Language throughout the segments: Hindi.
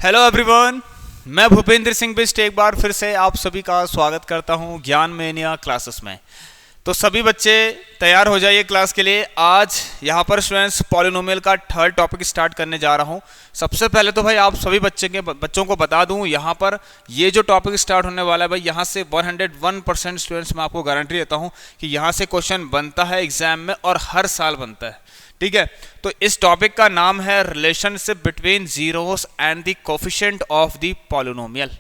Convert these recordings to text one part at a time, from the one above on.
हेलो एवरीवन, मैं भूपेंद्र सिंह बिस्ट एक बार फिर से आप सभी का स्वागत करता हूं ज्ञान मेनिया क्लासेस में। तो सभी बच्चे तैयार हो जाइए क्लास के लिए। आज यहां पर स्टूडेंट्स पॉलिनोमियल का थर्ड टॉपिक स्टार्ट करने जा रहा हूं। सबसे पहले तो भाई आप सभी बच्चों को बता दूं, यहां पर ये जो टॉपिक स्टार्ट होने वाला है भाई, यहां से 101% स्टूडेंट्स मैं आपको गारंटी देता हूं कि यहां से क्वेश्चन बनता है एग्जाम में और हर साल बनता है। ठीक है, तो इस टॉपिक का नाम है relationship between zeros and the coefficient of the polynomial.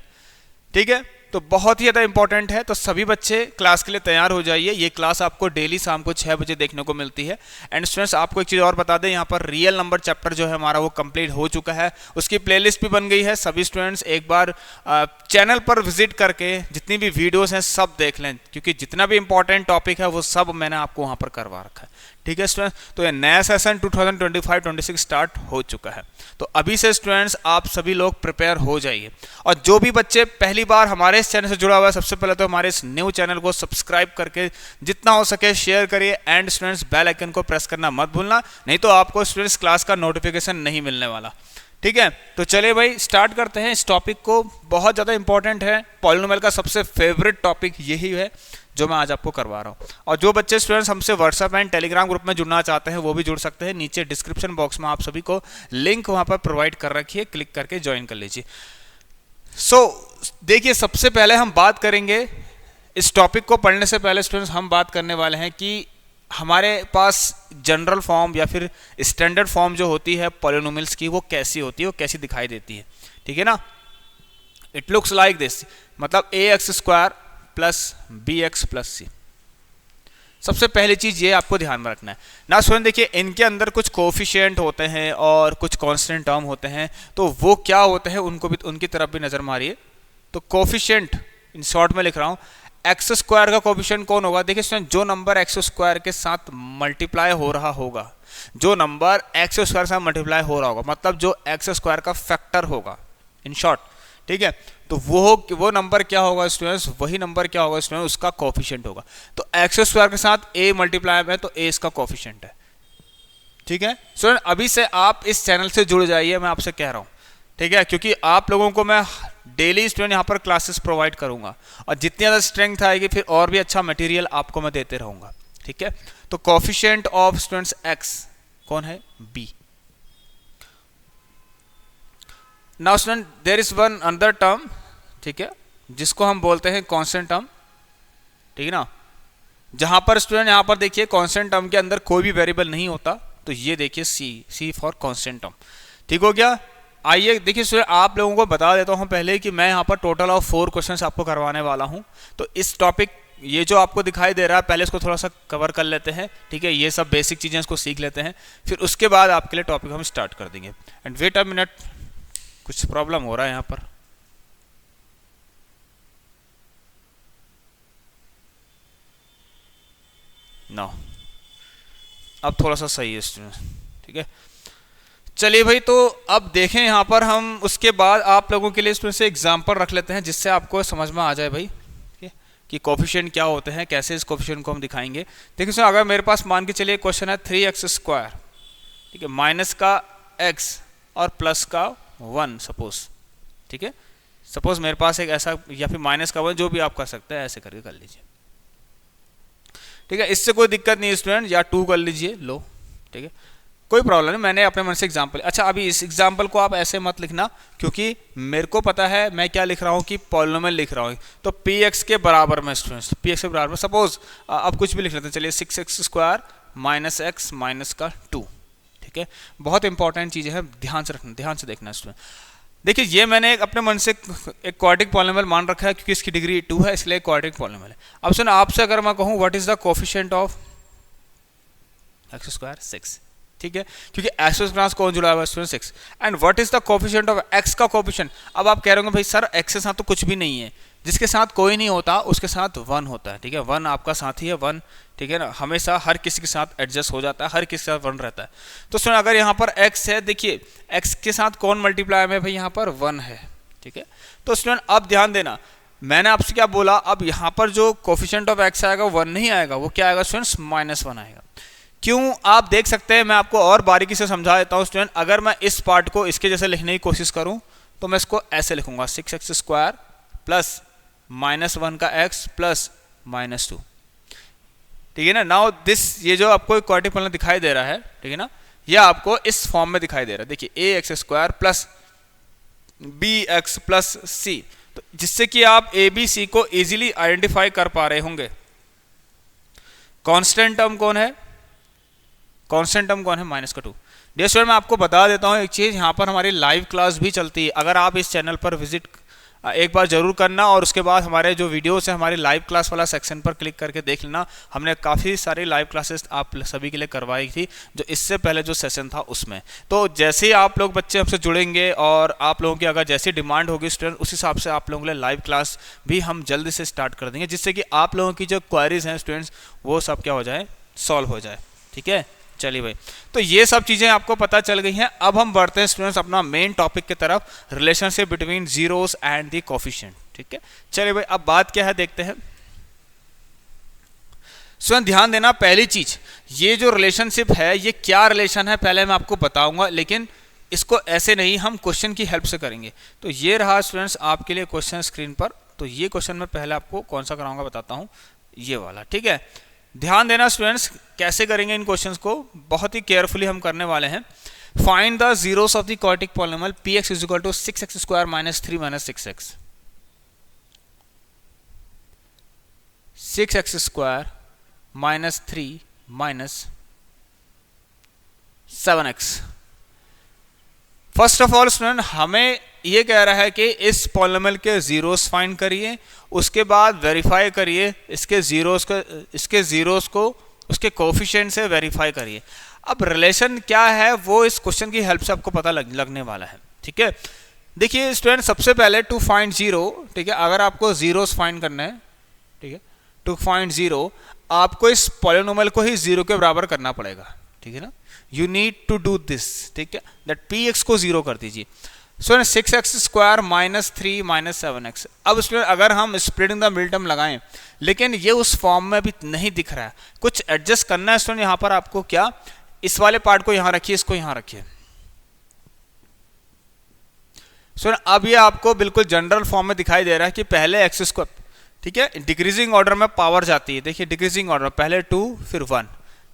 ठीक है, तो बहुत ही ज़्यादा इंपॉर्टेंट है। तो सभी बच्चे क्लास के लिए तैयार हो जाइए। ये क्लास आपको डेली शाम को 6 बजे देखने को मिलती है। एंड स्टूडेंट्स आपको एक चीज़ और बता दें, यहाँ पर रियल नंबर चैप्टर जो है हमारा वो कंप्लीट हो चुका है, उसकी प्लेलिस्ट भी बन गई है। सभी स्टूडेंट्स एक बार चैनल पर विजिट करके जितनी भी वीडियोस हैं सब देख लें, क्योंकि जितना भी इंपॉर्टेंट टॉपिक है वो सब मैंने आपको वहाँ पर करवा रखा है। ठीक है स्टूडेंट्स, तो ये नया सेशन 2025-26 स्टार्ट हो चुका है। तो अभी से स्टूडेंट्स आप सभी लोग प्रिपेयर हो जाइए। और जो भी बच्चे पहली बार हमारे इस चैनल से जुड़ा हुआ है, सबसे पहले तो हमारे इस न्यू चैनल को सब्सक्राइब करके जितना हो सके शेयर करिए। एंड स्टूडेंट्स बेल आइकन को प्रेस करना मत भूलना, नहीं तो आपको स्टूडेंट्स क्लास का नोटिफिकेशन नहीं मिलने वाला। ठीक है, तो चलिए भाई स्टार्ट करते हैं इस टॉपिक को। बहुत ज़्यादा इंपॉर्टेंट है, पॉलिनोमियल का सबसे फेवरेट टॉपिक यही है जो मैं आज आपको करवा रहा हूँ। और जो बच्चे स्टूडेंट्स हमसे व्हाट्सएप एंड टेलीग्राम ग्रुप में जुड़ना चाहते हैं वो भी जुड़ सकते हैं। नीचे डिस्क्रिप्शन बॉक्स में आप सभी को लिंक वहाँ पर प्रोवाइड कर रखी है, क्लिक करके ज्वाइन कर लीजिए। देखिए, सबसे पहले हम बात करेंगे, इस टॉपिक को पढ़ने से पहले स्टूडेंट्स हम बात करने वाले हैं कि हमारे पास जनरल फॉर्म या फिर स्टैंडर्ड फॉर्म जो होती है पॉलिनोमियल्स की, वो कैसी होती है, वो कैसी दिखाई देती है। ठीक है ना, इट लुक्स लाइक दिस, मतलब ax² plus bx plus c। सबसे पहली चीज ये आपको ध्यान में रखना है ना स्टूडेंट। देखिए, इनके अंदर कुछ कोफिशिएंट होते हैं और कुछ कांस्टेंट टर्म होते हैं, तो वो क्या होते हैं उनको भी, उनकी तरफ भी नजर मारिए। तो कोफिशिएंट इन शॉर्ट में लिख रहा हूं, x² का कोफिशिएंट कौन होगा। देखिए स्टूडेंट, जो नंबर x² के साथ मल्टीप्लाई हो रहा होगा, जो नंबर x² के साथ मल्टीप्लाई हो रहा होगा, मतलब जो x² का फैक्टर होगा इन शॉर्ट। ठीक है, तो वो नंबर क्या होगा स्टूडेंट्स, वही नंबर क्या होगा स्टूडेंट, उसका कोफिशिएंट होगा। तो x² के साथ a मल्टीप्लाई है तो a इसका कोफिशिएंट है। ठीक है स्टूडेंट, अभी से आप इस चैनल से जुड़ जाइए, मैं आपसे कह रहा हूँ। ठीक है, क्योंकि आप लोगों को मैं डेली स्टूडेंट यहाँ पर क्लासेस प्रोवाइड करूंगा और जितनी ज़्यादा स्ट्रेंथ आएगी फिर और भी अच्छा मटेरियल आपको मैं देते रहूंगा। ठीक है, तो कोफिशिएंट ऑफ स्टूडेंट्स x कौन है, b। Now student, there is one another term, ठीक है, जिसको हम बोलते हैं कांस्टेंट टर्म। ठीक है ना, जहां पर स्टूडेंट यहाँ पर देखिए कांस्टेंट टर्म के अंदर कोई भी वेरिएबल नहीं होता, तो ये देखिए c फॉर कांस्टेंट टर्म। ठीक हो गया। आइए देखिए स्टूडेंट, आप लोगों को बता देता हूं पहले कि मैं यहाँ पर टोटल ऑफ 4 क्वेश्चंस आपको करवाने वाला हूं। तो इस टॉपिक, ये जो आपको दिखाई दे रहा है, पहले इसको थोड़ा सा कवर कर लेते हैं। ठीक है, ये सब बेसिक चीजें इसको सीख लेते हैं, फिर उसके बाद आपके लिए टॉपिक हम स्टार्ट कर देंगे। एंड वेट अ मिनट, कुछ प्रॉब्लम हो रहा है यहाँ पर। नो, अब थोड़ा सा सही है स्टूडेंट। ठीक है, चलिए भाई, तो अब देखें यहाँ पर हम, उसके बाद आप लोगों के लिए स्टूडेंट से एग्जाम्पल रख लेते हैं जिससे आपको समझ में आ जाए भाई कि कोफिशिएंट क्या होते हैं, कैसे इस कोफिशिएंट को हम दिखाएंगे। देखिए सर, अगर मेरे पास मान के चलिए क्वेश्चन है 3x², ठीक है, माइनस का x और प्लस का 1 सपोज। ठीक है, सपोज मेरे पास एक ऐसा, या फिर माइनस का 1, जो भी आप कर सकते हैं, ऐसे करके कर लीजिए। ठीक है, इससे कोई दिक्कत नहीं है स्टूडेंट, या 2 कर लीजिए, लो। ठीक है, कोई प्रॉब्लम नहीं, मैंने अपने मन से एग्जाम्पल। अच्छा, अभी इस एग्जाम्पल को आप ऐसे मत लिखना, क्योंकि मेरे को पता है मैं क्या लिख रहा हूँ कि पॉलिनोमियल लिख रहा हूँ। तो px के बराबर में स्टूडेंट्स, px के बराबर, सपोज अब कुछ भी लिख लेते हैं। चलिए 6x² माइनस x माइनस का 2। ठीक है, बहुत इंपॉर्टेंट चीज़ है, ध्यान से रखना, ध्यान से देखना स्टूडेंट। देखिए, ये मैंने अपने मन से एक क्वाड्रेटिक पॉलिनोमियल मान रखा है, क्योंकि इसकी डिग्री 2 है, इसलिए क्वाड्रेटिक पॉलिनोमियल है। अब सुन, आपसे अगर मैं कहूँ what is the coefficient of x², 6। ठीक है, क्योंकि x² के साथ कौन जुड़ा हुआ है student, 6। And what is the coefficient of x का कोफिशिएंट। अब आप कह रहे होंगे भाई सर, x के साथ तो कुछ भी नहीं है, जिसके साथ कोई नहीं होता उसके साथ 1 होता है। ठीक है, 1 आपका साथी है, 1। ठीक है ना, हमेशा हर किसी के साथ एडजस्ट हो जाता है, हर किसी के साथ 1 रहता है। तो सुन, अगर यहाँ पर x है, देखिए x के साथ कौन मल्टीप्लाई में भाई, यहाँ पर 1 है। ठीक है, तो स्टूडेंट अब ध्यान देना, मैंने आपसे क्या बोला, अब यहाँ पर जो कोफिशिएंट ऑफ x आएगा 1 नहीं आएगा, वो क्या आएगा स्टूडेंट्स, -1 आएगा। क्यों, आप देख सकते हैं, मैं आपको और बारीकी से समझा देता हूँ स्टूडेंट। अगर मैं इस पार्ट को इसके जैसे लिखने की कोशिश करूँ तो मैं इसको ऐसे लिखूंगा 6x² प्लस -1 का x प्लस -2, ठीक है ना। नाउ दिस, ये जो आपको क्वाड्रेटिक पॉलिनोमियल दिखाई दे रहा है, ठीक है ना, यह आपको इस फॉर्म में दिखाई दे रहा है। देखिए ax² plus bx plus c, तो जिससे कि आप a b c को इजीली आइडेंटिफाई कर पा रहे होंगे। कांस्टेंट टर्म कौन है? कांस्टेंट टर्म कौन है? -2। डियर स्टूडेंट, मैं आपको बता देता हूँ एक चीज़, यहाँ पर हमारी लाइव क्लास भी चलती है। अगर आप इस चैनल पर विजिट एक बार जरूर करना, और उसके बाद हमारे जो वीडियोस है हमारी लाइव क्लास वाला सेक्शन पर क्लिक करके देख लेना। हमने काफ़ी सारी लाइव क्लासेस आप सभी के लिए करवाई थी, जो इससे पहले जो सेशन था उसमें। तो जैसे ही आप लोग बच्चे हमसे जुड़ेंगे और आप लोगों की अगर जैसी डिमांड होगी स्टूडेंट, उस हिसाब से आप लोगों के लिए लाइव क्लास भी हम जल्दी से स्टार्ट कर देंगे, जिससे कि आप लोगों की जो क्वेरीज हैं स्टूडेंट्स, वो सब क्या हो जाए, सॉल्व हो जाए। ठीक है, चलिए भाई, तो ये सब चीज़ें आपको पता चल गई हैं। अब हम बढ़ते हैं स्टूडेंट्स अपना मेन टॉपिक की तरफ, relationship between zeros and the coefficient. ठीक है, चलिए भाई, अब बात क्या है देखते हैं। स्टूडेंट ध्यान देना, पहली चीज, ये जो रिलेशनशिप है ये क्या रिलेशन है पहले मैं आपको बताऊंगा, लेकिन इसको ऐसे नहीं, हम क्वेश्चन की हेल्प से करेंगे। तो ये रहा स्टूडेंट्स आपके लिए क्वेश्चन स्क्रीन पर। तो ये क्वेश्चन मैं पहले आपको कौन सा कराऊंगा बताता हूँ, ये वाला। ठीक है, ध्यान देना स्टूडेंट्स, कैसे करेंगे इन क्वेश्चंस को, बहुत ही केयरफुली हम करने वाले हैं। Find the zeros of the quadratic polynomial px is equal to 6x² minus 3 minus 6x। 6x² minus 3 minus 7x। First of all student हमें ये कह रहा है कि इस पॉलिनोमियल के जीरोस फाइंड करिए, उसके बाद वेरीफाई करिए इसके जीरोस को उसके कोफिशिएंट से वेरीफाई करिए। अब रिलेशन क्या है वो इस क्वेश्चन की हेल्प से आपको पता लगने वाला है। ठीक है, देखिए स्टूडेंट, सबसे पहले टू फाइंड जीरो, ठीक है, अगर आपको जीरोस फाइंड करना है, ठीक है, टू फाइंड जीरो आपको इस पॉलिनोमियल को ही जीरो के बराबर करना पड़ेगा। ठीक है ना, you need to do this. ठीक है, दैट px को जीरो कर दीजिए। So 6x² minus 3 minus 7x। अब उसमें अगर हम स्प्लिटिंग द मिडिल टर्म लगाएं, लेकिन ये उस फॉर्म में अभी नहीं दिख रहा है, कुछ एडजस्ट करना है स्टूडेंट। यहाँ पर आपको क्या, इस वाले पार्ट को यहाँ रखिए, इसको यहाँ रखिए। सो अब ये आपको बिल्कुल जनरल फॉर्म में दिखाई दे रहा है कि पहले x², ठीक है, डिक्रीजिंग ऑर्डर में पावर जाती है। देखिए डिक्रीजिंग ऑर्डर, पहले 2 फिर 1।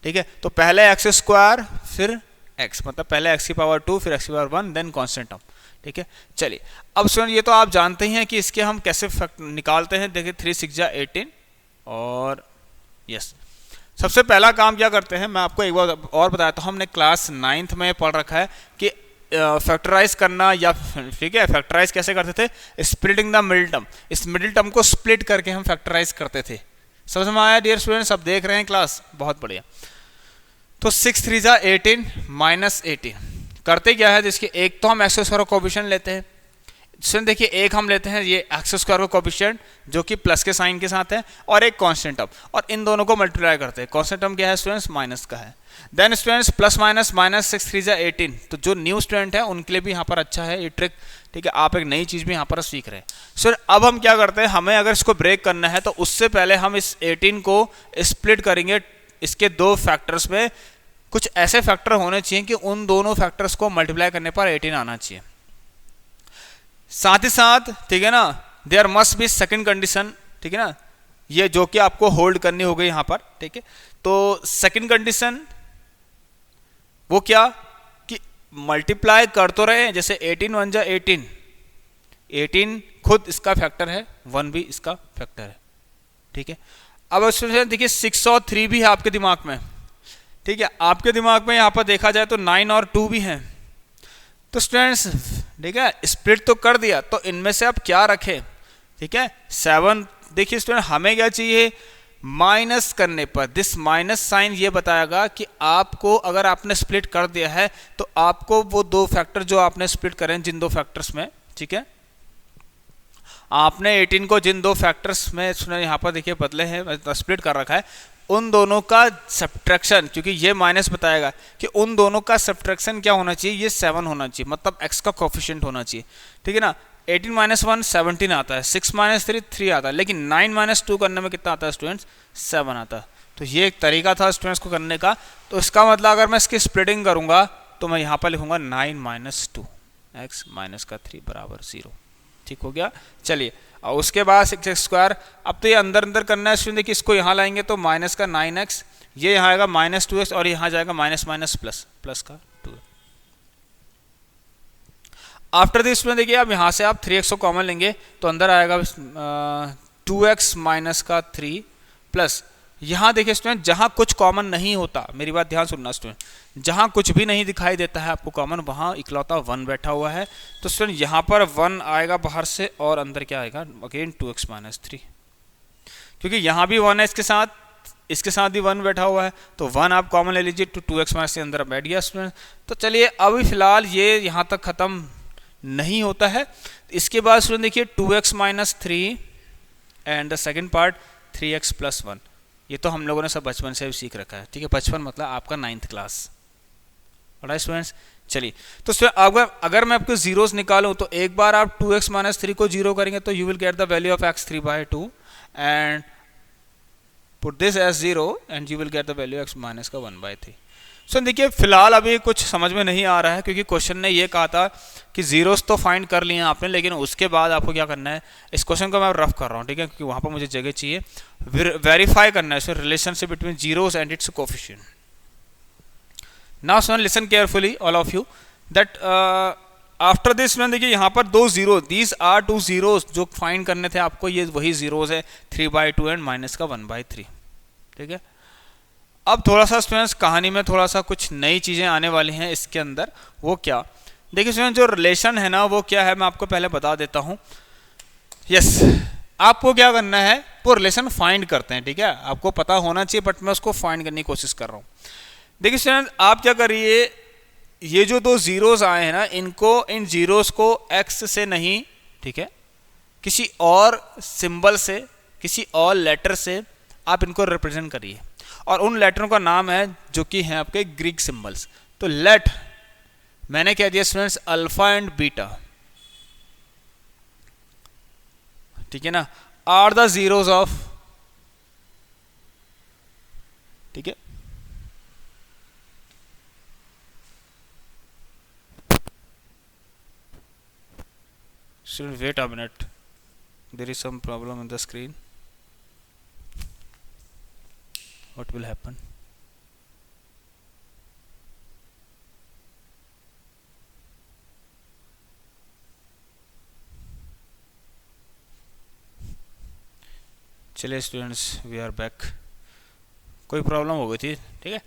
ठीक है, तो पहले x² फिर x, मतलब पहले x की पावर 2 फिर x की पावर 1 देन कांस्टेंट टर्म। ठीक है, चलिए अब स्टूडेंट ये तो आप जानते ही हैं कि इसके हम कैसे निकालते हैं। देखिए 3 6 जा 18 और यस, सबसे पहला काम क्या करते हैं, मैं आपको एक बार और बताया तो हमने क्लास 9th में पढ़ रखा है कि फैक्टराइज करना, या ठीक है फैक्टराइज कैसे करते थे, स्प्लिटिंग द मिडिल टर्म। इस मिडिल टर्म को स्प्लिट करके हम फैक्टराइज करते थे। समझ में आया डियर स्टूडेंट्स? अब देख रहे हैं क्लास, बहुत बढ़िया। तो 6 3 जा 18 माइनस 18 करते क्या है, जिसके एक तो हम x² का कोफिशिएंट लेते हैं। स्टूडेंट देखिए एक हम लेते हैं ये x² का कोफिशिएंट जो कि प्लस के साइन के साथ है, और एक कांस्टेंट टर्म, और इन दोनों को मल्टीप्लाई करते हैं। कांस्टेंट टर्म क्या है स्टूडेंट्स? माइनस का है। Then students plus minus minus 6 3 जा 18। तो जो न्यू स्टूडेंट है उनके लिए भी यहाँ पर अच्छा है ये ट्रिक। ठीक है, आप एक नई चीज भी यहाँ पर सीख रहे हैं। सर अब हम क्या करते हैं, हमें अगर इसको ब्रेक करना है तो उससे पहले हम इस 18 को स्प्लिट करेंगे इसके दो फैक्टर्स में। कुछ ऐसे फैक्टर होने चाहिए कि उन दोनों फैक्टर्स को मल्टीप्लाई करने पर 18 आना चाहिए। साथ ही साथ ठीक है ना, there must be second condition. ठीक है ना, ये जो कि आपको होल्ड करनी होगी यहाँ पर। ठीक है, तो सेकंड कंडीशन वो क्या कि मल्टीप्लाई कर तो रहे हैं, जैसे 18 1 जा 18, 18 खुद इसका फैक्टर है, 1 भी इसका फैक्टर है। ठीक है, अब उसमें देखिए 6 और 3 भी है आपके दिमाग में। ठीक है, आपके दिमाग में यहाँ पर देखा जाए तो 9 और 2 भी हैं। तो स्टूडेंट्स ठीक है, स्प्लिट तो कर दिया, तो इनमें से आप क्या रखें? ठीक है, 7। देखिए स्टूडेंट हमें क्या चाहिए, माइनस करने पर दिस माइनस साइन ये बताएगा कि आपको अगर आपने स्प्लिट कर दिया है तो आपको वो दो फैक्टर जो आपने स्प्लिट करें जिन दो फैक्टर्स में, ठीक है, आपने 18 को जिन दो फैक्टर्स में यहाँ पर देखिए बदले हैं, स्प्लिट कर रखा है, उन दोनों का सब्ट्रैक्शन, क्योंकि ये माइनस बताएगा कि उन दोनों का सब्ट्रैक्शन क्या होना चाहिए, ये 7 होना चाहिए, मतलब x का कोफिशिएंट होना चाहिए। ठीक है ना, 18 माइनस 1 17 आता है, 6 माइनस 3 3 आता है, लेकिन 9 माइनस 2 करने में कितना आता है स्टूडेंट्स? 7 आता है। तो ये एक तरीका था स्टूडेंट्स को करने का। तो इसका मतलब अगर मैं इसकी स्प्लिटिंग करूंगा तो मैं यहाँ पर लिखूंगा 9 माइनस 2। एक्स माइनस का 3 बराबर 0। ठीक हो गया। चलिए और उसके बाद 6x², अब तो ये अंदर अंदर करना है स्टूडेंट। देखिए इसको यहाँ लाएंगे तो माइनस का 9x, ये यहाँ आएगा -2x और यहाँ जाएगा माइनस माइनस प्लस, प्लस का 2। आफ्टर दिस में देखिए अब यहाँ से आप 3x को कॉमन लेंगे तो अंदर आएगा 2x माइनस का 3 प्लस, यहाँ देखिए स्टूडेंट जहाँ कुछ कॉमन नहीं होता, मेरी बात ध्यान सुनना स्टूडेंट, जहाँ कुछ भी नहीं दिखाई देता है आपको कॉमन, वहाँ इकलौता 1 बैठा हुआ है। तो स्टूडेंट यहाँ पर 1 आएगा बाहर से और अंदर क्या आएगा अगेन 2x माइनस 3, क्योंकि यहाँ भी 1 है इसके साथ भी 1 बैठा हुआ है, तो 1 आप कॉमन ले लीजिए तो 2x माइनस के अंदर बैठ गया स्टूडेंट। तो चलिए अभी फिलहाल ये यहाँ तक खत्म नहीं होता है। इसके बाद स्टूडेंट देखिए 2x minus 3 and the second part 3x plus 1, ये तो हम लोगों ने सब बचपन से भी सीख रखा है। ठीक है, बचपन मतलब आपका 9th क्लास। ऑलराइट स्टूडेंट्स, चलिए तो अगर मैं आपको जीरोस निकालूं तो एक बार आप 2x माइनस 3 को जीरो करेंगे तो you will get the value of x3 by 2 and put this as 0 and you will get the value x minus का 1 बाय 3। सो देखिए फिलहाल अभी कुछ समझ में नहीं आ रहा है, क्योंकि क्वेश्चन ने ये कहा था कि जीरोस तो फाइंड कर लिए हैं आपने, लेकिन उसके बाद आपको क्या करना है, इस क्वेश्चन को मैं रफ कर रहा हूँ, ठीक है, क्योंकि वहाँ पर मुझे जगह चाहिए, वेरीफाई करना है relationship between zeros and it's coefficient. Now student listen carefully all of you that after this student देखिए यहाँ पर 2 जीरो, दीज आर 2 जीरोस जो फाइंड करने थे आपको, ये वही जीरोस है 3/2 एंड माइनस का 1/3। ठीक है, अब थोड़ा सा स्टूडेंट्स कहानी में थोड़ा सा कुछ नई चीज़ें आने वाली हैं इसके अंदर। वो क्या, देखिए स्टूडेंट जो रिलेशन है ना वो क्या है, मैं आपको पहले बता देता हूँ। यस, आपको क्या करना है, वो रिलेशन फाइंड करते हैं। ठीक है, आपको पता होना चाहिए बट मैं उसको फाइंड करने की कोशिश कर रहा हूँ। देखिए स्टूडेंट आप क्या करिए, ये जो 2 जीरोस आए हैं ना, इनको, इन जीरोस को x से नहीं, ठीक है, किसी और सिंबल से, किसी और लेटर से आप इनको रिप्रेजेंट करिए, और उन लेटरों का नाम है जो कि हैं आपके ग्रीक सिंबल्स। तो लेट, मैंने कह दिया स्टूडेंट्स अल्फा एंड बीटा, ठीक है ना, आर द जीरोस ऑफ, ठीक है, student wait a minute, there is some problem in the screen, what will happen? चलिए स्टूडेंट्स वी आर बैक, कोई प्रॉब्लम हो गई थी। ठीक है,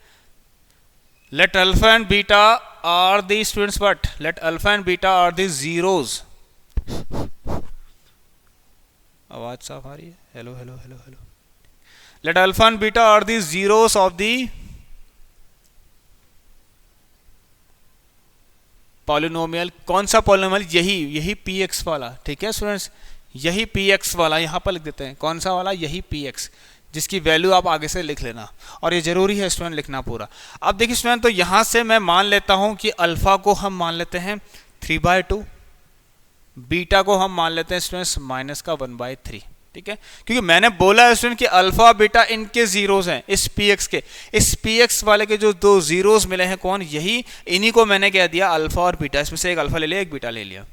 let alpha and beta are the students, but let alpha and beta are the zeros, आवाज साफ आ रही है, hello hello hello hello, let alpha and beta are the zeros of the polynomial. कौन सा पॉलिनोमियल, यही px वाला। ठीक है स्टूडेंट्स, यही px वाला, यहाँ पर लिख देते हैं कौन सा वाला, यही px, जिसकी वैल्यू आप आगे से लिख लेना, और ये जरूरी है स्टूडेंट लिखना पूरा। अब देखिए स्टूडेंट, तो यहाँ से मैं मान लेता हूँ कि अल्फा को हम मान लेते हैं 3/2, बीटा को हम मान लेते हैं स्टूडेंट्स माइनस का 1/3। ठीक है, क्योंकि मैंने बोला है स्टूडेंट कि अल्फा बीटा इनके जीरोस हैं, इस px के, इस px वाले के जो 2 जीरोस मिले हैं कौन, यही, इन्हीं को मैंने कह दिया अल्फा और बीटा, इसमें से एक अल्फा ले लिया, एक बीटा ले लिया।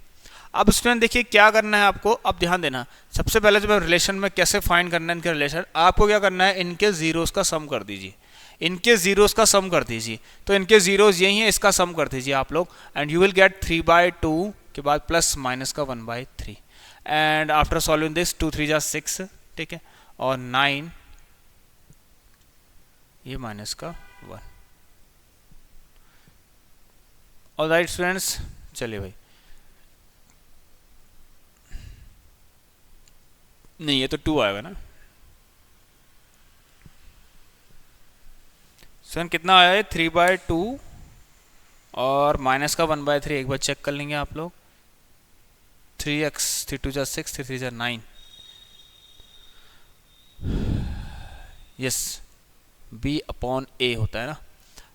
अब स्टूडेंट देखिए क्या करना है आपको, अब ध्यान देना, सबसे पहले जब रिलेशन में कैसे फाइंड करना है इनके रिलेशन, आपको क्या करना है, इनके जीरोस का सम कर दीजिए, इनके जीरोस का सम कर दीजिए। तो इनके जीरोस यही है, इसका सम कर दीजिए आप लोग, एंड यू विल गेट 3/2 के बाद प्लस माइनस का 1/3, एंड आफ्टर सॉल्विंग दिस 2 3 जा 6, ठीक है, और 9 ये माइनस का 1। ऑलराइट स्टूडेंट्स, चलिए भाई, नहीं ये तो 2 आएगा ना सर, कितना आया है 3/2 और माइनस का 1/3, एक बार चेक कर लेंगे आप लोग, 3x 3 2 जा 6 3 3 जा 9, यस, b/a होता है ना।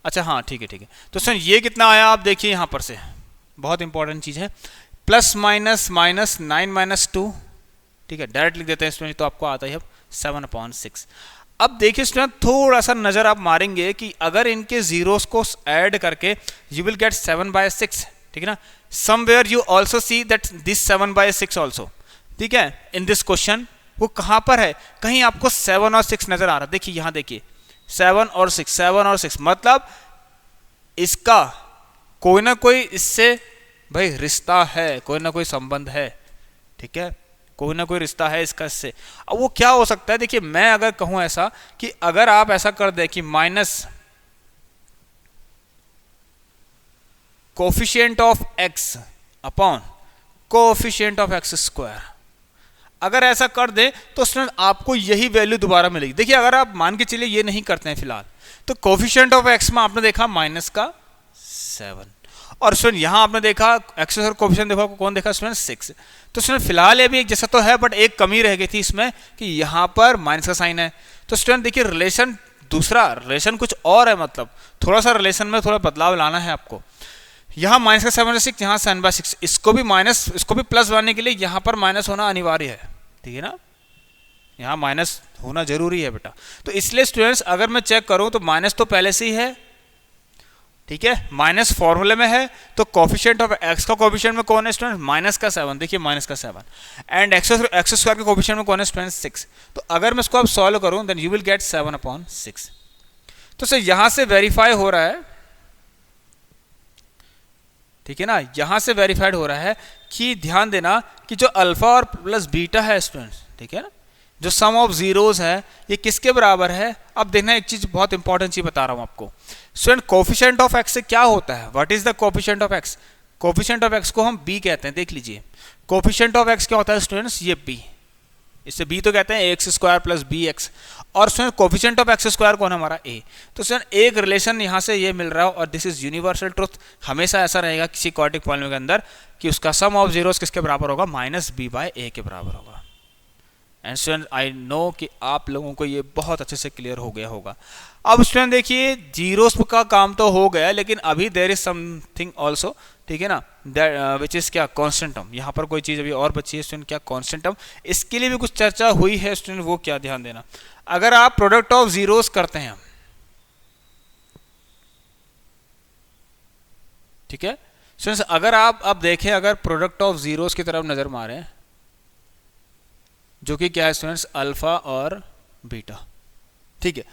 अच्छा हाँ ठीक है ठीक है, तो सर ये कितना आया आप देखिए यहाँ पर से, बहुत इंपॉर्टेंट चीज़ है, प्लस माइनस माइनस 9 - 2, ठीक है, डायरेक्ट लिख देते हैं स्टूडेंट, तो आपको आता है अब 7/6। अब देखिए स्टूडेंट थोड़ा सा नज़र आप मारेंगे कि अगर इनके जीरोस को ऐड करके यू विल गेट 7/6, ठीक है ना, somewhere you also see that this 7/6 also, ठीक है, इन दिस क्वेश्चन वो कहां पर है, कहीं आपको 7 और 6 नजर आ रहा है। देखिए यहां देखिए 7 और 6, 7 और 6, मतलब इसका कोई ना कोई इससे भाई रिश्ता है, कोई ना कोई संबंध है, ठीक है, कोई ना कोई रिश्ता है इसका इससे। अब वो क्या हो सकता है, देखिए मैं अगर कहूं ऐसा कि अगर आप ऐसा कर दे कि minus coefficient of x upon coefficient of x square, अगर ऐसा कर दे तो स्टूडेंट आपको यही वैल्यू दोबारा मिलेगी। देखिए अगर आप मान के चलिए ये नहीं करते हैं फिलहाल, तो कोफिशिएंट ऑफ x में आपने देखा माइनस का 7, और स्टूडेंट यहां आपने देखा x और कोफिशिएंट देखा, कौन देखा स्टूडेंट 6। तो स्टूडेंट फिलहाल ये भी एक जैसा तो है, बट एक कमी रह गई थी इसमें कि यहां पर माइनस का साइन है। तो स्टूडेंट देखिए रिलेशन दूसरा, रिलेशन कुछ और है, मतलब थोड़ा सा रिलेशन में थोड़ा बदलाव लाना है आपको। यहाँ माइनस का 7/6, यहाँ 7/6, इसको भी माइनस इसको भी प्लस बनाने के लिए यहाँ पर माइनस होना अनिवार्य है, ठीक है ना, यहाँ माइनस होना जरूरी है बेटा। तो इसलिए स्टूडेंट्स अगर मैं चेक करूं तो माइनस तो पहले से ही है, ठीक है, माइनस फॉर्मूले में है, तो कोफिशिएंट ऑफ x का कोफिशिएंट में कौन है स्टूडेंट, माइनस का 7, देखिए माइनस का 7, एंड एक्स स्क्वायर के कोफिशिएंट में कौन है स्टूडेंट 6। तो अगर मैं इसको अब सॉल्व करूं देन यू विल गेट 7/6। तो सर यहां से वेरीफाई हो रहा है, ठीक है ना, यहां से वेरीफाइड हो रहा है कि ध्यान देना कि जो अल्फा और प्लस बीटा है स्टूडेंट्स, ठीक है ना, जो सम ऑफ जीरोस है ये किसके बराबर है। अब देखना एक चीज बहुत इंपॉर्टेंट चीज बता रहा हूं आपको स्टूडेंट, कोफिशिएंट ऑफ x से क्या होता है, what is the coefficient of x, coefficient of x को हम b कहते हैं। देख लीजिए कोफिशिएंट ऑफ x क्या होता है स्टूडेंट्स, ये b, इससे b तो कहते हैं ax स्क्वायर प्लस bx, और student coefficient of x square कौन है हमारा a। तो स्टूडेंट एक रिलेशन यहाँ से ये मिल रहा है, और दिस इज यूनिवर्सल ट्रुथ, हमेशा ऐसा रहेगा किसी क्वाड्रेटिक पॉलिनोमियल के अंदर कि उसका सम ऑफ जीरोस किसके बराबर होगा, माइनस b/a के बराबर होगा। एंड स्टूडेंट आई नो कि आप लोगों को ये बहुत अच्छे से क्लियर हो गया होगा। अब स्टूडेंट देखिए जीरोस का काम तो हो गया, लेकिन अभी देयर इज समथिंग ऑल्सो, ठीक है ना, विच इज क्या, कांस्टेंट टर्म। यहाँ पर कोई चीज अभी और बची है स्टूडेंट, क्या, कांस्टेंट टर्म। इसके लिए भी कुछ चर्चा हुई है स्टूडेंट, वो क्या, ध्यान देना। अगर आप प्रोडक्ट ऑफ जीरोस करते हैं, ठीक है स्टूडेंट्स, अगर आप अब देखें, अगर प्रोडक्ट ऑफ जीरोस की तरफ नजर मारें, जो कि क्या है स्टूडेंट्स, अल्फा और बीटा, ठीक है।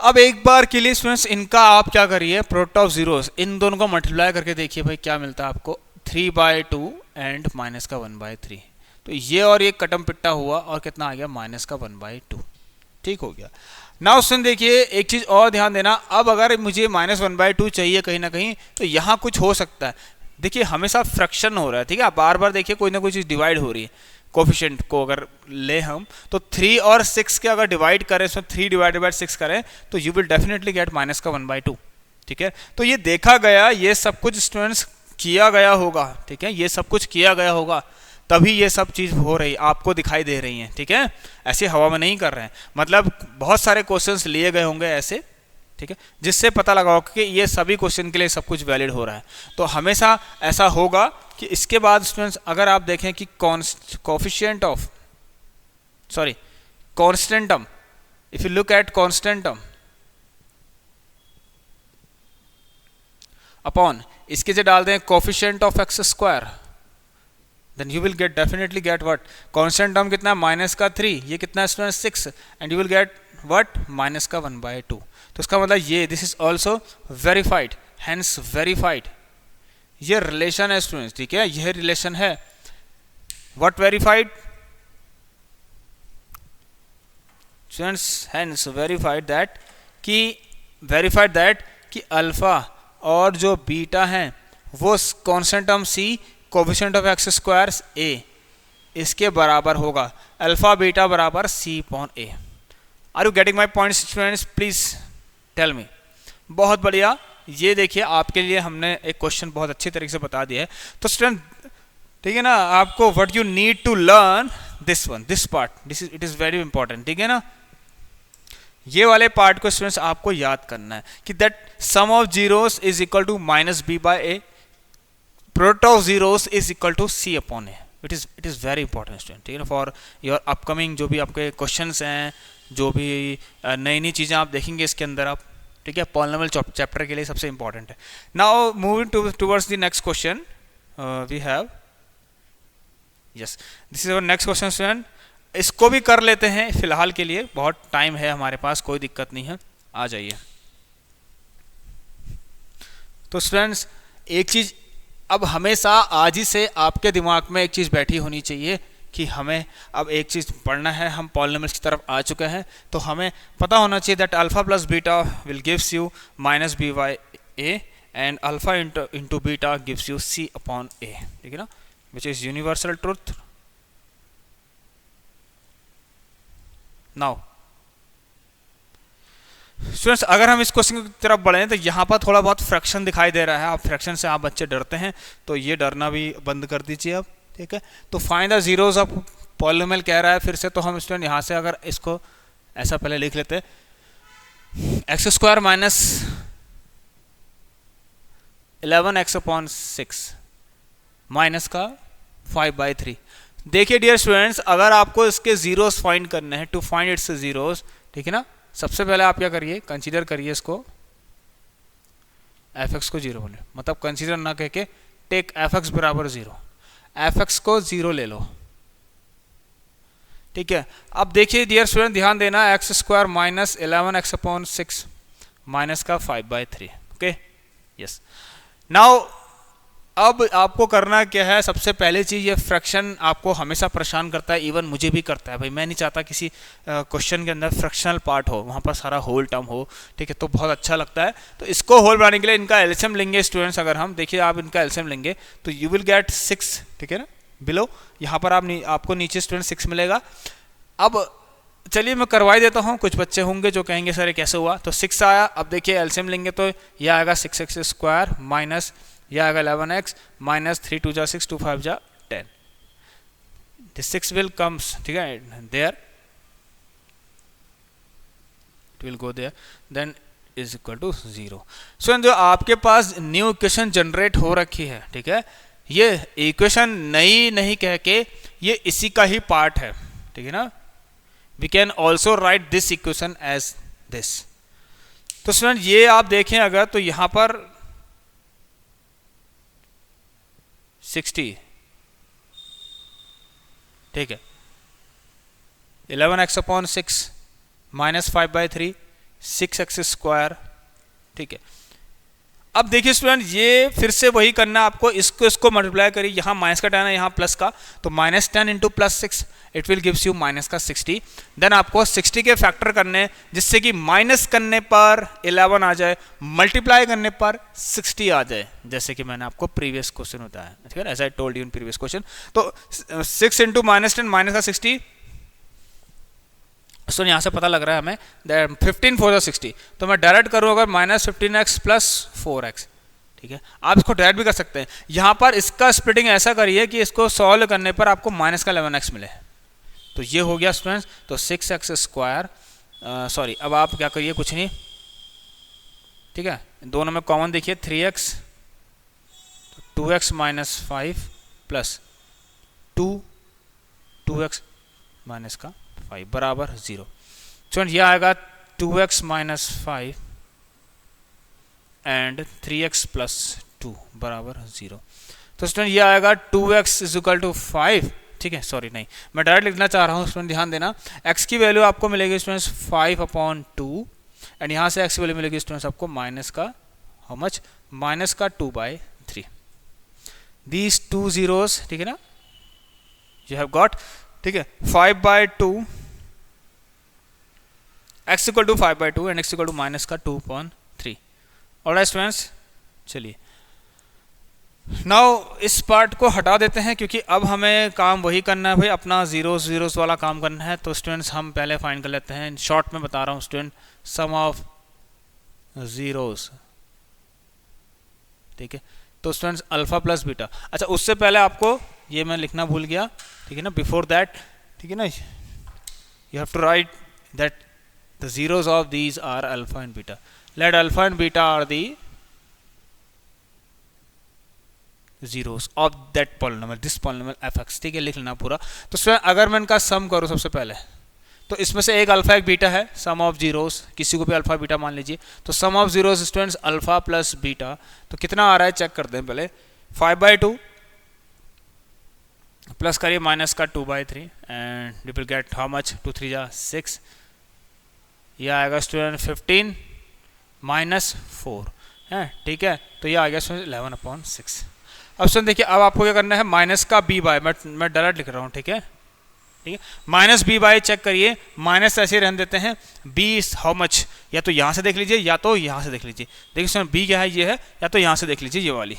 अब एक बार के लिए स्टूडेंट्स इनका आप क्या करिए, प्रोडक्ट ऑफ जीरोस, इन दोनों को मल्टीप्लाई करके देखिए भाई क्या मिलता है आपको, 3/2 एंड माइनस का 1/3। तो ये और ये कटम पिट्टा हुआ और कितना आ गया, माइनस का 1/2, ठीक हो गया। नाउ स्टूडेंट देखिए एक चीज और ध्यान देना, अब अगर मुझे माइनस 1/2 चाहिए कहीं ना कहीं, तो यहाँ कुछ हो सकता है। देखिए हमेशा फ्रैक्शन हो रहा है, ठीक है, बार बार देखिए कोई ना कोई चीज डिवाइड हो रही है। कोफिशिएंट को अगर ले हम तो 3 और 6 के अगर डिवाइड करें, इसमें 3/6 करें, तो you will definitely get minus का 1/2, ठीक है। तो ये देखा गया, ये सब कुछ स्टूडेंट्स किया गया होगा, ठीक है, ये सब कुछ किया गया होगा, तभी ये सब चीज हो रही आपको दिखाई दे रही है, ठीक है, ऐसे हवा में नहीं कर रहे हैं। मतलब बहुत सारे क्वेश्चंस लिए गए होंगे ऐसे, ठीक है, जिससे पता लगा होगा कि ये सभी क्वेश्चन के लिए सब कुछ वैलिड हो रहा है। तो हमेशा ऐसा होगा कि इसके बाद स्टूडेंट्स अगर आप देखें कि coefficient of constant term, if you look at constant term upon इसके जो डाल दें coefficient of x square, then you will get definitely get what, constant term कितना है, माइनस का 3, ये कितना है student 6, and you will get what, minus का 1/2। तो इसका मतलब ये this is also verified, hence verified, ये रिलेशन है स्टूडेंट्स, ठीक है, यह रिलेशन है। What verified students, hence verified that कि अल्फा और जो बीटा हैं वो constant term c coefficient of x square a इसके बराबर होगा, अल्फा बीटा बराबर c/a। Are you getting my point students, please tell me. बहुत बढ़िया, ये देखिए आपके लिए हमने एक क्वेश्चन बहुत अच्छी तरीके से बता दिया है। तो स्टूडेंट ठीक है ना, आपको what you need to learn this one, this part, this is it is very important, ठीक है ना, ये वाले पार्ट को स्टूडेंट्स आपको याद करना है कि that sum of zeros is equal to minus b/a, product of zeros is equal to c/a। It is very important student, ठीक है ना, फॉर योर अपकमिंग जो भी आपके क्वेश्चंस हैं, जो भी नई नई चीज़ें आप देखेंगे इसके अंदर आप, ठीक है, पॉलिनोमियल चैप्टर के लिए सबसे इंपॉर्टेंट है। Now moving towards the next question, we have, yes, this is our next question student. इसको भी कर लेते हैं फिलहाल के लिए, बहुत टाइम है हमारे पास, कोई दिक्कत नहीं है, आ जाइए। तो स्टूडेंट्स एक चीज़ अब हमेशा आज ही से आपके दिमाग में एक चीज़ बैठी होनी चाहिए कि हमें अब एक चीज़ पढ़ना है, हम पॉलिनोमियल्स की तरफ आ चुके हैं, तो हमें पता होना चाहिए that alpha plus beta will gives you minus b by a and alpha into beta gives you c upon a, ठीक है ना, which is universal truth. Now students अगर हम इस क्वेश्चन की तरफ बढ़े तो यहाँ पर थोड़ा बहुत फ्रैक्शन दिखाई दे रहा है। आप फ्रैक्शन से आप बच्चे डरते हैं, तो ये डरना भी बंद कर दीजिए अब, ठीक है। तो find the zeros of polynomial कह रहा है फिर से, तो हम स्टूडेंट यहाँ से अगर इसको ऐसा पहले लिख लेते हैं, x square minus 11x upon 6 minus का 5/3। देखिए डियर स्टूडेंट्स, अगर आपको इसके जीरोस फाइंड करने हैं, टू फाइंड इट्स जीरोस, ठीक है ना, सबसे पहले आप क्या करिए, कंसीडर करिए इसको fx को 0 बोले, मतलब कंसीडर ना कह के टेक fx बराबर 0, fx को 0 ले लो, ठीक है। अब देखिए डियर स्टूडेंट ध्यान देना, x square minus 11x upon 6 minus का 5/3, ओके, यस। नाउ अब आपको करना क्या है, सबसे पहले चीज़, ये फ्रैक्शन आपको हमेशा परेशान करता है, इवन मुझे भी करता है भाई। मैं नहीं चाहता किसी क्वेश्चन के अंदर फ्रैक्शनल पार्ट हो, वहाँ पर सारा होल टर्म हो, ठीक है, तो बहुत अच्छा लगता है। तो इसको होल बनाने के लिए इनका एलसीएम लेंगे स्टूडेंट्स। अगर हम देखिए आप इनका एलसीएम लेंगे तो यू विल गेट 6, ठीक है ना, बिलो यहाँ पर आपको नीचे स्टूडेंट 6 मिलेगा। अब चलिए मैं करवाई देता हूँ, कुछ बच्चे होंगे जो कहेंगे सर ये कैसे हुआ। तो 6 आया, अब देखिए एलसीएम लेंगे तो यह आएगा 6x स्क्वायर माइनस यह आएगा 11x माइनस 3 2 जा 6 2 5 जा 10, दिस 6 विल कम्स, ठीक है, there it will go there, then is equal to 0। सो जो आपके पास न्यू इक्वेशन जनरेट हो रखी है, ठीक है, ये इक्वेशन नई नहीं कह के ये इसी का ही पार्ट है, ठीक है ना। We can also write this equation as this. तो स्टूडेंट ये आप देखें अगर, तो यहां पर 60, ठीक है, 11x upon 6 minus 5/3 6x square, ठीक है। अब देखिए स्टूडेंट ये फिर से वही करना है आपको, इसको मल्टीप्लाई करिए, यहाँ माइनस का 10 है, यहाँ प्लस का, तो minus 10 into plus 6 it will gives you minus का 60। देन आपको 60 के फैक्टर करने, जिससे कि माइनस करने पर 11 आ जाए, मल्टीप्लाई करने पर 60 आ जाए, जैसे कि मैंने आपको प्रीवियस क्वेश्चन बताया, ठीक है, as I told you in previous question. तो 6 इंटू माइनस 10 माइनस का 60, सो यहाँ से पता लग रहा है हमें 15 4 60, तो मैं डायरेक्ट करूँ अगर माइनस 15x प्लस 4x, ठीक है। आप इसको डायरेक्ट भी कर सकते हैं, यहाँ पर इसका स्प्लिटिंग ऐसा करिए कि इसको सॉल्व करने पर आपको माइनस का 11x मिले, तो ये हो गया स्टूडेंट्स। तो 6x स्क्वायर, सॉरी अब आप क्या करिए, कुछ नहीं, ठीक है, दोनों में कॉमन देखिए 3x, 2x minus 5 plus 2x minus का 5 बराबर 0। स्टूडेंट ये आएगा 2x minus 5 and 3x plus 2 बराबर 0। तो स्टूडेंट ये आएगा 2x इज इक्वल टू 5, ठीक है, सॉरी नहीं, मैं डायरेक्ट लिखना चाह रहा हूँ स्टूडेंट, ध्यान देना। x की वैल्यू आपको मिलेगी स्टूडेंट्स 5 अपॉन 2 एंड यहाँ से x की वैल्यू मिलेगी स्टूडेंट्स आपको माइनस का हाउ मच, माइनस का 2/3, दीज 2 zeros, ठीक है ना, यू हैव गॉट, ठीक है, 5/2 x equal to 5/2 and x equal to minus का 2/3। ऑलराइट स्टूडेंट्स, चलिए नाउ इस पार्ट को हटा देते हैं, क्योंकि अब हमें काम वही करना है भाई, अपना जीरोस वाला काम करना है। तो स्टूडेंट्स हम पहले फाइंड कर लेते हैं, शॉर्ट में बता रहा हूँ स्टूडेंट, सम ऑफ जीरोस, ठीक है। तो स्टूडेंट्स अल्फा प्लस बीटा, अच्छा उससे पहले आपको ये मैं लिखना भूल गया, ठीक है ना, बिफोर दैट, ठीक है ना, you have to write that the zeros of these are alpha and beta, let alpha and beta are the zeros of that polynomial, this polynomial fx, ठीक है, लिख लेना पूरा। तो स्टूडेंट अगर मैं इनका सम करूँ सबसे पहले, तो इसमें से एक अल्फा एक बीटा है, सम ऑफ जीरोस, किसी को भी अल्फा बीटा मान लीजिए, तो sum of zeros students alpha plus beta, तो कितना आ रहा है चेक करते हैं पहले, 5/2 प्लस करिए माइनस का 2/3 and you will gate how much, 2 3 जा 6, यह आएगा स्टूडेंट 15 माइनस 4 है, ठीक है। तो ये आ गया स्टूडेंट 11/6। अब स्टूडेंट देखिए, अब आपको क्या करना है, माइनस का b बाय, मैं डायरेक्ट लिख रहा हूँ, ठीक है, ठीक है। माइनस b बाय चेक करिए, माइनस ऐसे रहने देते हैं, b इज हाउ मच, या तो यहाँ से देख लीजिए या तो यहाँ से देख लीजिए। देखिए स्टूडेंट b क्या है, ये है, या तो यहाँ से देख लीजिए ये वाली।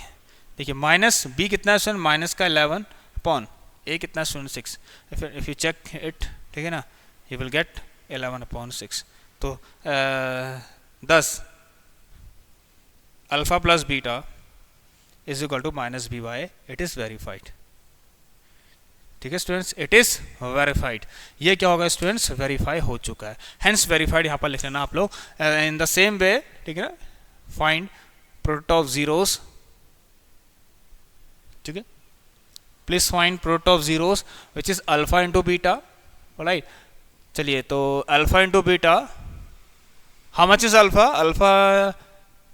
देखिए माइनस b कितना है स्टूडेंट, माइनस का 11 अपॉन a कितना है student 6। If you check it, ठीक है ना, यू विल गेट 11/6। तो 10 alpha plus beta is equal to minus b by, it is verified, ठीक है स्टूडेंट्स, इट इज वेरीफाइड। ये क्या होगा स्टूडेंट्स, वेरीफाई हो चुका है, हेंस वेरीफाइड यहाँ पर लिख लेना आप लोग। इन द सेम वे, ठीक है ना, फाइंड प्रोडक्ट ऑफ जीरोस, ठीक है, please find product of zeros which is alpha into beta, right. चलिए तो alpha into beta, how much is alpha, alpha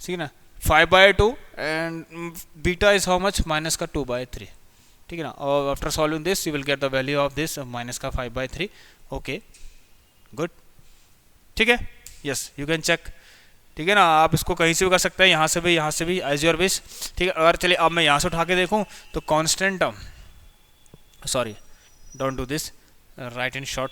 ठीक है ना 5/2 and beta is how much, minus का 2/3, ठीक है ना। और after solving this you will get the value of this minus का 5/3। ओके गुड, ठीक है, यस यू कैन चेक, ठीक है ना। आप इसको कहीं से भी कर सकते हैं, यहाँ से भी एज योर विश, ठीक है। अगर चलिए अब मैं यहाँ से उठा के देखूँ तो constant term, sorry don't do this, write in short,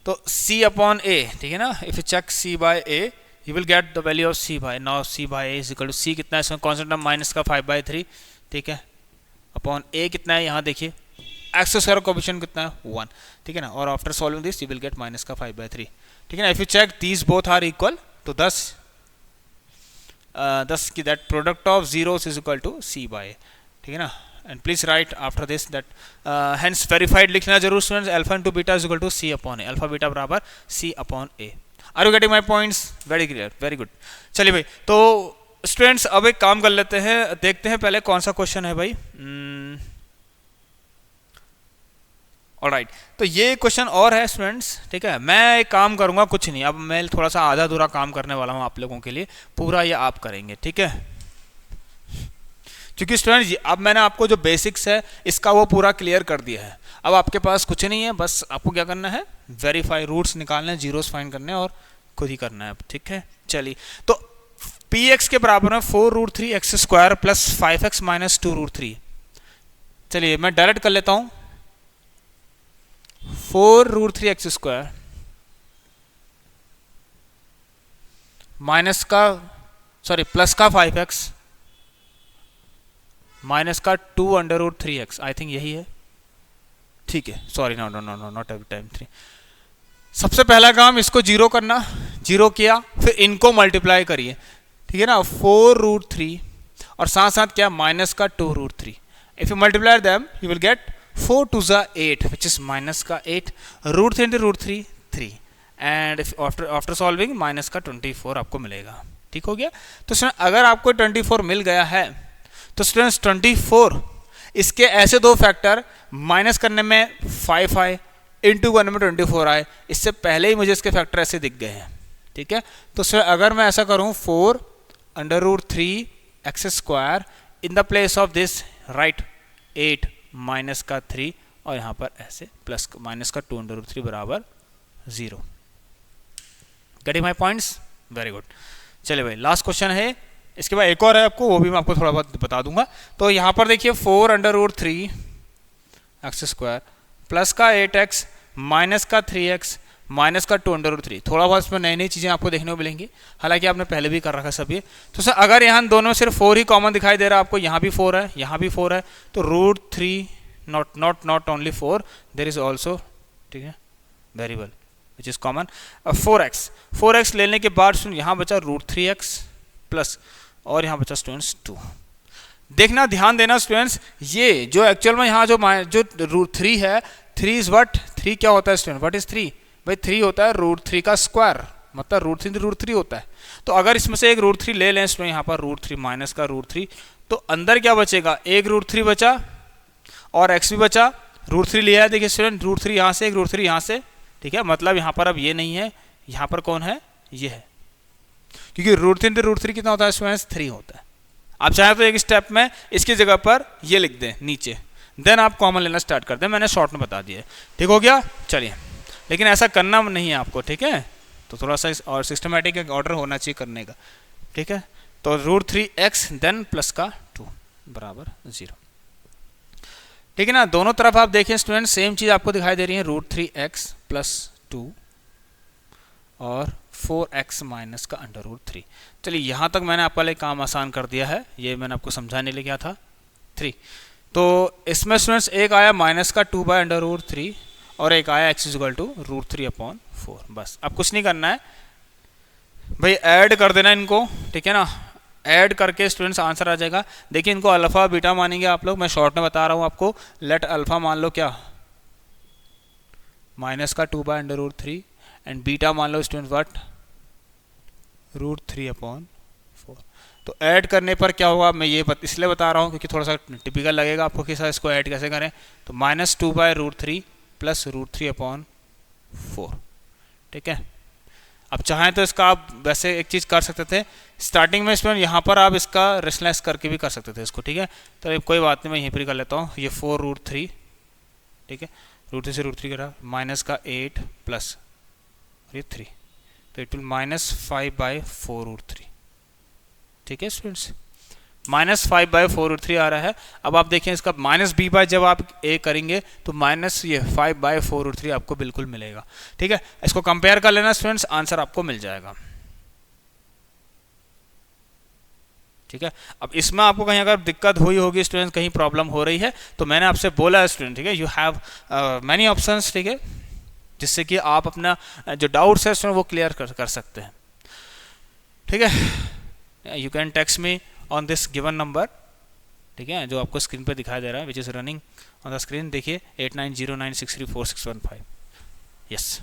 तो c अपॉन a, ठीक है ना, if you check c by a you will get the value of c by, now c by a is equal to c कितना है इसमें, कांस्टेंट टर्म माइनस का 5/3, ठीक है, अपॉन a कितना है यहाँ देखिए, एक्स स्क्वायर कोएफिशिएंट कितना है 1, ठीक है ना। और after solving this you will get minus का 5/3, ठीक है ना। If you check these both are equal, तो 10 की that product of zeros is equal to c by a, ठीक है ना। And please write after this that hence verified लिखना जरूर students, alpha into beta is equal to c upon a, alpha beta बराबर c upon a। Are you getting my points, very clear, very good. चलिए भाई, तो स्टूडेंट्स अब एक काम कर लेते हैं, देखते हैं पहले कौन सा क्वेश्चन है भाई। ऑलराइट, तो ये क्वेश्चन और है स्टूडेंट्स, ठीक है। मैं एक काम करूंगा, कुछ नहीं, अब मैं थोड़ा सा आधा अधूरा काम करने वाला हूं आप लोगों के लिए, पूरा ये आप करेंगे, ठीक है। क्योंकि स्टूडेंट्स अब मैंने आपको जो बेसिक्स है इसका वो पूरा क्लियर कर दिया है। अब आपके पास कुछ नहीं है, बस आपको क्या करना है, वेरीफाई रूट्स निकालने, जीरोस फाइंड करने और खुद ही करना है, ठीक है। चलिए तो px के बराबर में 4√3x² प्लस 5x माइनस 2√3। चलिए मैं डायरेक्ट कर लेता हूं, 4√3x² माइनस का, सॉरी प्लस का 5x माइनस का 2√3x, आई थिंक यही है, ठीक है, sorry no no no no not every time 3। सबसे पहला काम इसको जीरो करना, जीरो किया, फिर इनको मल्टीप्लाई करिए, ठीक है ना, 4√3 और साथ साथ क्या, माइनस का 2√3। If you multiply them you will gate 4 2 जा 8 विच इज माइनस का 8, √3 into √3 3, and after solving minus का 24 आपको मिलेगा, ठीक हो गया। तो अगर आपको 24 मिल गया है तो स्टूडेंट्स 24, इसके ऐसे दो फैक्टर माइनस करने में 5 आए, इंटू करने में 24 आए, इससे पहले ही मुझे इसके फैक्टर ऐसे दिख गए हैं, ठीक है। तो सर अगर मैं ऐसा करूं 4√3x² in the place of this right 8 minus का 3 और यहाँ पर ऐसे प्लस माइनस का 2√3 बराबर 0। Getting my points, very good. चलिए भाई लास्ट क्वेश्चन है, इसके बाद एक और है आपको, वो भी मैं आपको थोड़ा बहुत बता दूंगा। तो यहाँ पर देखिए 4√3x² प्लस का 8x माइनस का 3x माइनस का 2√3, थोड़ा बहुत इसमें नई नई चीज़ें आपको देखने को मिलेंगी, हालांकि आपने पहले भी कर रखा सब ये। तो सर अगर यहाँ दोनों में सिर्फ 4 ही कॉमन दिखाई दे रहा है आपको, यहाँ भी 4 है, यहाँ भी 4 है, तो √3 not only 4, there is also, ठीक है, variable which is common 4x लेने के बाद यहाँ बचा √3x प्लस और यहाँ बचा स्टूडेंट्स 2। देखना, ध्यान देना स्टूडेंट्स, ये जो एक्चुअल में यहाँ जो √3 है, 3 इज व्हाट, 3 क्या होता है स्टूडेंट, व्हाट इज 3 भाई, 3 होता है √3 का स्क्वायर, मतलब √3 √3 होता है। तो अगर इसमें से एक √3 ले लें स्टूडेंट, यहाँ पर √3 माइनस का √3, तो अंदर क्या बचेगा, एक √3 बचा और x भी बचा, √3 लिया है, देखिए स्टूडेंट √3 यहाँ से, एक √3 यहाँ से, ठीक है, मतलब यहाँ पर अब ये नहीं है, यहाँ पर कौन है, ये है, क्योंकि √3 √3 कितना होता है स्टूडेंट्स, 3 होता है। आप चाहे तो एक स्टेप में इसकी जगह पर ये लिख दें नीचे, देन आप कॉमन लेना स्टार्ट कर दें, मैंने शॉर्ट में बता दिया। ठीक हो गया, चलिए। लेकिन ऐसा करना नहीं है आपको, ठीक है, तो थोड़ा सा और सिस्टमेटिक ऑर्डर होना चाहिए करने का, ठीक है। तो √3x देन प्लस का 2 बराबर 0, ठीक है ना। दोनों तरफ आप देखें स्टूडेंट सेम चीज़ आपको दिखाई दे रही है, √3x प्लस 2 और 4x माइनस का √3। चलिए यहाँ तक मैंने आपका लिए काम आसान कर दिया है, ये मैंने आपको समझाने लिए क्या था 3। तो इसमें स्टूडेंट्स एक आया माइनस का 2/√3 और एक आया x इक्वल टू √3/4। बस अब कुछ नहीं करना है भाई, ऐड कर देना इनको, ठीक है ना। ऐड करके स्टूडेंट्स आंसर आ जाएगा। देखिए इनको अल्फा बीटा मानेंगे आप लोग, मैं शॉर्ट में बता रहा हूँ आपको। लेट अल्फा मान लो क्या माइनस का 2/√3 एंड बीटा मान लो स्टूडेंट्स व्हाट √3/4। तो ऐड करने पर क्या होगा, मैं ये इसलिए बता रहा हूँ क्योंकि थोड़ा सा टिपिकल लगेगा आपको कि सर इसको ऐड कैसे करें। तो -2/√3 प्लस √3/4, ठीक है। अब चाहें तो इसका आप वैसे एक चीज़ कर सकते थे स्टार्टिंग में, इसमें यहाँ पर आप इसका रेशनलाइज करके भी कर सकते थे इसको, ठीक है। तो कोई बात नहीं, मैं यहीं पर कर लेता हूँ। ये 4√3, ठीक है, √3 से √3 करा माइनस का 8 प्लस ये 3, तो इट विल -5/4√3, ठीक है स्टूडेंट्स। -5/4√3 आ रहा है। अब आप देखें इसका -b जब आप a करेंगे तो माइनस ये 5/4√3 आपको बिल्कुल मिलेगा, ठीक है। इसको कंपेयर कर लेना स्टूडेंट्स, आंसर आपको मिल जाएगा, ठीक है। अब इसमें आपको कहीं अगर दिक्कत हुई होगी स्टूडेंट्स, कहीं प्रॉब्लम हो रही है तो मैंने आपसे बोला है स्टूडेंट, ठीक है, यू हैव मैनी ऑप्शंस, ठीक है, जिससे कि आप अपना जो डाउट्स है स्टूडेंट वो क्लियर कर सकते हैं, ठीक है। You can text me on this given number, ठीक है, जो आपको स्क्रीन पे दिखाई दे रहा है, which is running on the screen. देखिए 8909634615। यस,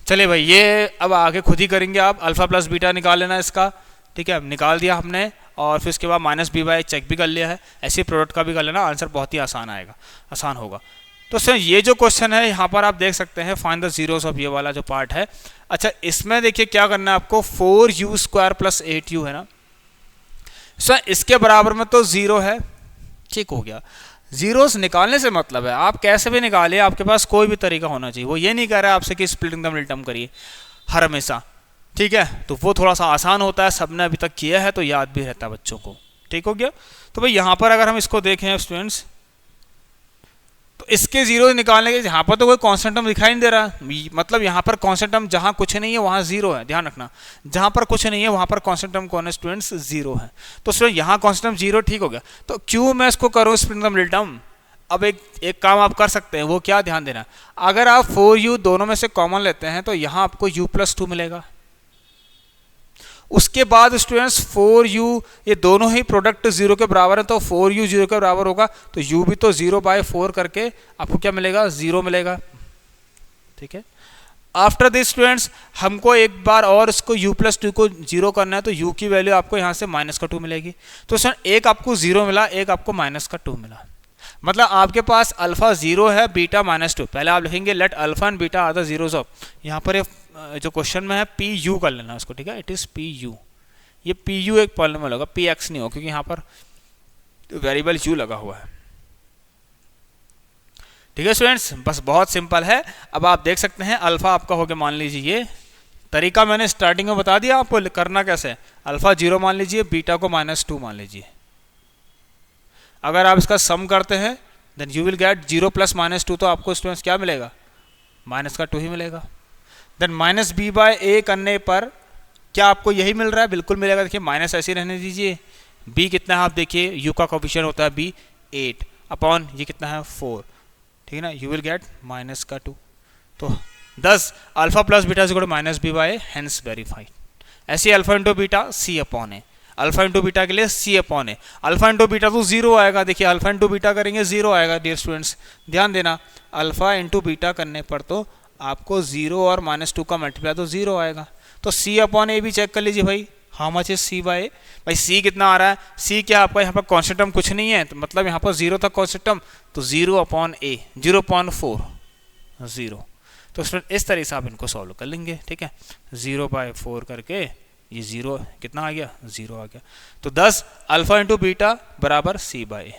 चलिए भाई, ये अब आगे खुद ही करेंगे आप। अल्फा प्लस बीटा निकाल लेना इसका, ठीक है, निकाल दिया हमने, और फिर उसके बाद -b/a चेक भी कर लिया है। ऐसे प्रोडक्ट का भी कर लेना, आंसर बहुत ही आसान होगा। तो सर ये जो क्वेश्चन है यहाँ पर आप देख सकते हैं, फाइंड द जीरोस ऑफ ये वाला जो पार्ट है। अच्छा, इसमें देखिए क्या करना है आपको, 4u² प्लस 8u है ना सर, इसके बराबर में तो 0 है, ठीक हो गया। जीरोस निकालने से मतलब है आप कैसे भी निकालिए, आपके पास कोई भी तरीका होना चाहिए। वो ये नहीं कह रहा है आपसे कि स्प्लिटिंग द मिडल टर्म करिए हर हमेशा, ठीक है, तो वो थोड़ा सा आसान होता है, सबने अभी तक किया है तो याद भी रहता है बच्चों को, ठीक हो गया। तो भाई यहाँ पर अगर हम इसको देखें स्टूडेंट्स, तो इसके जीरो निकालने के, यहाँ पर तो कोई कांस्टेंट टर्म दिखाई नहीं दे रहा, मतलब यहाँ पर कांस्टेंट टर्म जहाँ कुछ नहीं है वहाँ 0 है, ध्यान रखना, जहाँ पर कुछ नहीं है वहाँ पर कांस्टेंट टर्म कौन है स्टूडेंट्स, 0 है। तो स्टूडेंट यहाँ कांस्टेंट टर्म 0, ठीक हो गया। तो क्यों मैं इसको करूँ स्प्लिटिंग द मिडल टर्म। अब एक काम आप कर सकते हैं, वो क्या, ध्यान देना, अगर आप 4u दोनों में से कॉमन लेते हैं तो यहाँ आपको u+2 मिलेगा। उसके बाद स्टूडेंट्स 4u, ये दोनों ही प्रोडक्ट 0 के बराबर है, तो 4u 0 के बराबर होगा, तो u भी तो 0/4 करके आपको क्या मिलेगा, 0 मिलेगा, ठीक है। आफ्टर दिस स्टूडेंट्स हमको एक बार और इसको u+2 को 0 करना है, तो u की वैल्यू आपको यहाँ से -2 मिलेगी। तो सर एक आपको 0 मिला, एक आपको -2 मिला, मतलब आपके पास अल्फा 0 है, बीटा -2। पहले आप लिखेंगे let alpha and beta are the zeros of, यहाँ पर जो क्वेश्चन में है PU कर लेना उसको, ठीक है, इट इज PU। ये PU एक पॉलिनोमियल होगा, PX नहीं हो, क्योंकि यहाँ पर वेरिएबल u लगा हुआ है, ठीक है स्टूडेंट्स, बस बहुत सिंपल है। अब आप देख सकते हैं अल्फा आपका हो गया, मान लीजिए ये तरीका मैंने स्टार्टिंग में बता दिया आपको करना कैसे है। अल्फा 0 मान लीजिए, बीटा को -2 मान लीजिए। अगर आप इसका सम करते हैं देन यू विल गेट 0 + -2, तो आपको स्टूडेंट्स क्या मिलेगा, -2 ही मिलेगा। देन -b/a करने पर क्या आपको यही मिल रहा है, बिल्कुल मिलेगा। देखिए माइनस ऐसे रहने दीजिए, b कितना है आप देखिए, u का कोफिशिएंट होता है b 8 अपॉन ये कितना है 4, ठीक है ना, यू विल गेट -2। तो 10 alpha plus beta equal to -b/a, hence verified. ऐसे alpha into beta c/a, alpha into beta के लिए c/a, अल्फा इंटू बीटा तो 0 आएगा। देखिए अल्फा इंटू बीटा करेंगे 0 आएगा डियर स्टूडेंट्स, ध्यान देना, अल्फा इंटू बीटा करने पर तो आपको 0 और -2 का मल्टीप्लाई तो 0 आएगा। तो c/a भी चेक कर लीजिए भाई, हाउ मच इज c/a, भाई c कितना आ रहा है, c क्या आपका यहाँ पर कांस्टेंट टर्म कुछ नहीं है, तो मतलब यहाँ पर 0 था कांस्टेंट टर्म, तो 0/a 0.4 0। तो स्टूडेंट इस तरीके से आप इनको सॉल्व कर लेंगे, ठीक है, 0/4 करके ये 0 कितना आ गया, 0 आ गया। तो 10 अल्फा इंटू बीटा बराबर c/a,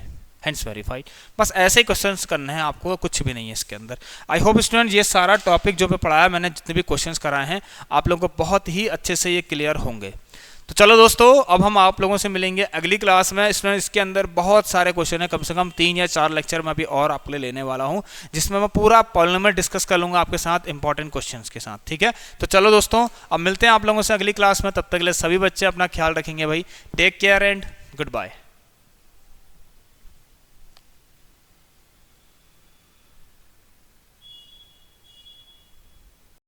हेंस वेरीफाइड। बस ऐसे ही क्वेश्चंस करने हैं आपको, कुछ भी नहीं है इसके अंदर। आई होप स्टूडेंट ये सारा टॉपिक जो मैं पढ़ाया मैंने, जितने भी क्वेश्चंस कराए हैं, आप लोगों को बहुत ही अच्छे से ये क्लियर होंगे। तो चलो दोस्तों, अब हम आप लोगों से मिलेंगे अगली क्लास में। इसके अंदर बहुत सारे क्वेश्चन है, कम से कम 3 या 4 लेक्चर मैं अभी और आपके लिए लेने वाला हूं, जिसमें मैं पूरा पॉलिनोमियल डिस्कस कर लूंगा आपके साथ इंपॉर्टेंट क्वेश्चंस के साथ। ठीक है, तो चलो दोस्तों, अब मिलते हैं आप लोगों से अगली क्लास में। तब तक के लिए सभी बच्चे अपना ख्याल रखेंगे भाई। Take care and good bye.